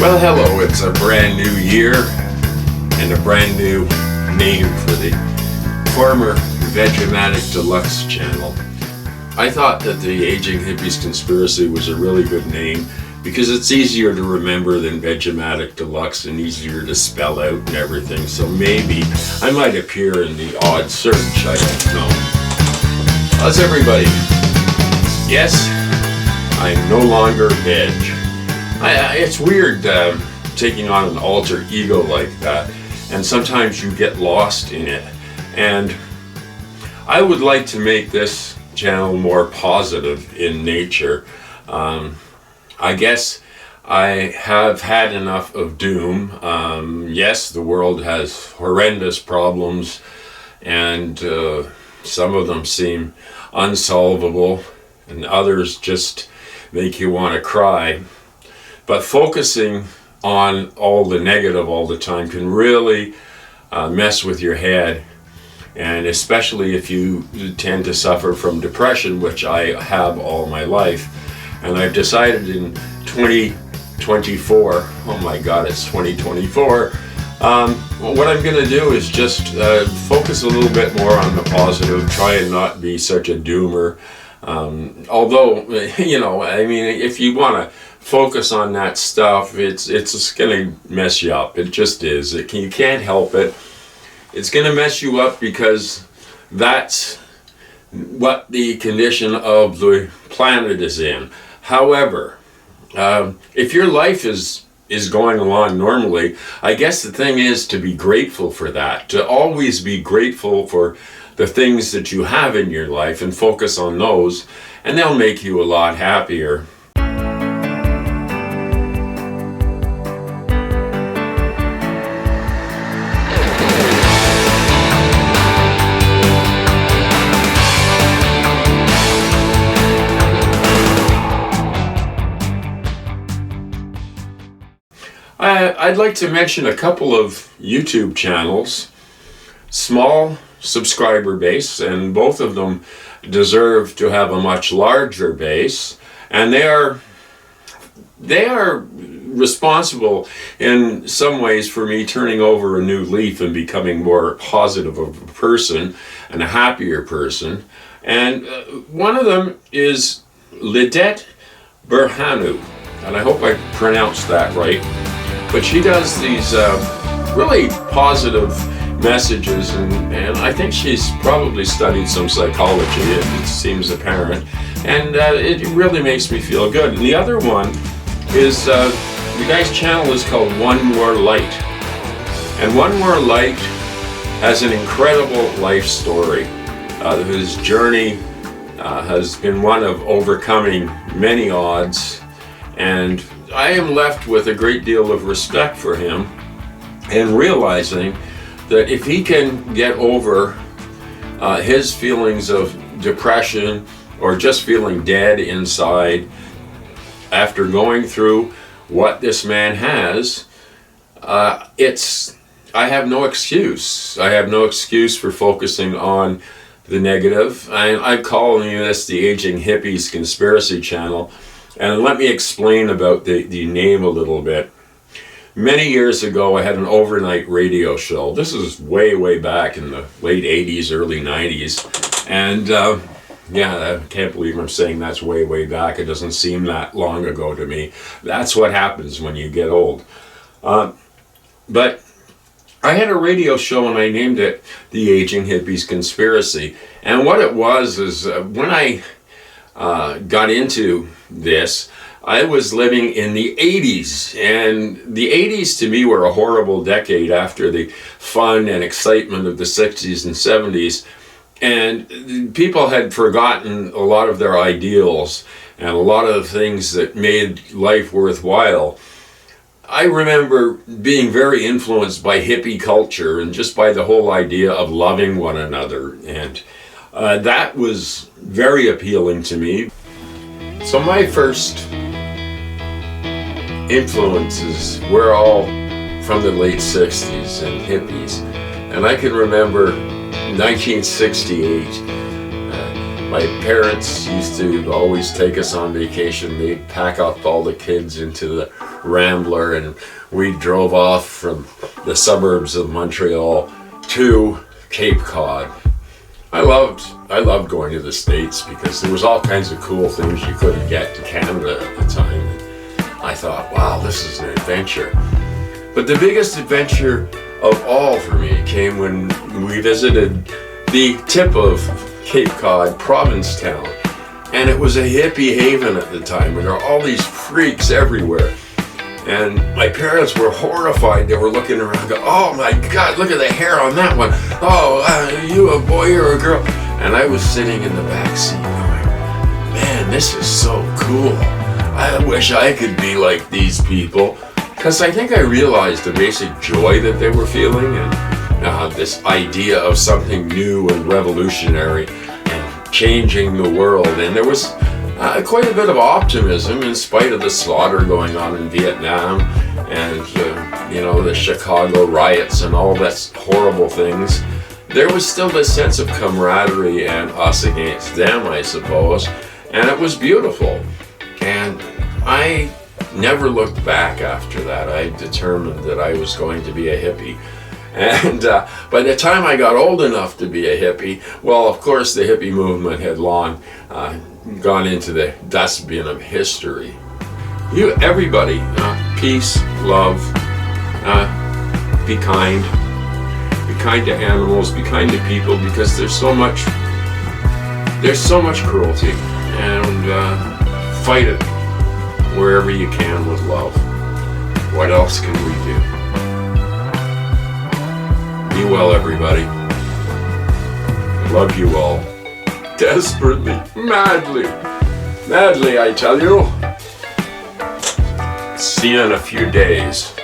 Well, hello, it's a brand new year and a brand new name for the former Vegematic Deluxe channel. I thought that the Aging Hippies Conspiracy was a really good name because it's easier to remember than Vegematic Deluxe and easier to spell out and everything, so maybe I might appear in the odd search, I don't know. How's everybody? Yes, I'm no longer veg. It's weird taking on an alter ego like that, and sometimes you get lost in it. And I would like to make this channel more positive in nature. I guess I have had enough of doom. Yes, the world has horrendous problems, and some of them seem unsolvable, and others just make you want to cry. But focusing on all the negative all the time can really mess with your head, and especially if you tend to suffer from depression, which I have all my life. And I've decided in 2024, oh my God, it's 2024, what I'm going to do is just focus a little bit more on the positive, try and not be such a doomer. Although, you know, I mean, if you want to focus on that stuff, it's just going to mess you up. It just is. You can't help it. It's going to mess you up because that's what the condition of the planet is in. However, if your life is going along normally, I guess the thing is to be grateful for that, to always be grateful for the things that you have in your life and focus on those, and they'll make you a lot happier. I'd like to mention a couple of YouTube channels, small subscriber base, and both of them deserve to have a much larger base, and they are responsible in some ways for me turning over a new leaf and becoming more positive of a person and a happier person. And one of them is Lidet Berhanu, and I hope I pronounced that right. But she does these really positive messages, and I think she's probably studied some psychology, it seems apparent, and it really makes me feel good. And the other one is, the guy's channel is called One More Light. And One More Light has an incredible life story. His journey has been one of overcoming many odds, and I am left with a great deal of respect for him and realizing that if he can get over his feelings of depression or just feeling dead inside after going through what this man has, I have no excuse. I have no excuse for focusing on the negative. I'm calling this the Aging Hippies Conspiracy Channel. And let me explain about the name a little bit. Many years ago, I had an overnight radio show. This is way back in the late 80s, early 90s. And yeah, I can't believe I'm saying that's way back. It doesn't seem that long ago to me. That's what happens when you get old. But I had a radio show and I named it The Aging Hippies Conspiracy. And what it was is when I got into this, I was living in the 80s, and the 80s to me were a horrible decade after the fun and excitement of the 60s and 70s, and people had forgotten a lot of their ideals and a lot of the things that made life worthwhile. I remember being very influenced by hippie culture and just by the whole idea of loving one another, and that was very appealing to me. So my first influences were all from the late 60s and hippies. And I can remember 1968, my parents used to always take us on vacation. They'd pack up all the kids into the Rambler, and we drove off from the suburbs of Montreal to Cape Cod. I loved going to the States because there was all kinds of cool things you couldn't get in Canada at the time. I thought, wow, this is an adventure. But the biggest adventure of all for me came when we visited the tip of Cape Cod, Provincetown. And it was a hippie haven at the time, and there were all these freaks everywhere. And my parents were horrified. They were looking around, go, oh my God, look at the hair on that one. Oh, you a boy or a girl? And I was sitting in the back seat going, man, this is so cool. I wish I could be like these people. Because I think I realized the basic joy that they were feeling, and this idea of something new and revolutionary and changing the world. And there was quite a bit of optimism in spite of the slaughter going on in Vietnam and the Chicago riots and all those horrible things. There was still this sense of camaraderie and us against them, I suppose, and it was beautiful. And I never looked back after that. I determined that I was going to be a hippie. And by the time I got old enough to be a hippie, well, of course, the hippie movement had long gone into the dustbin of history. Everybody, peace, love, be kind to animals, be kind to people, because there's so much cruelty, and fight it wherever you can with love. What else can we do? Be well, everybody. I love you all. Desperately, madly, I tell you. See you in a few days.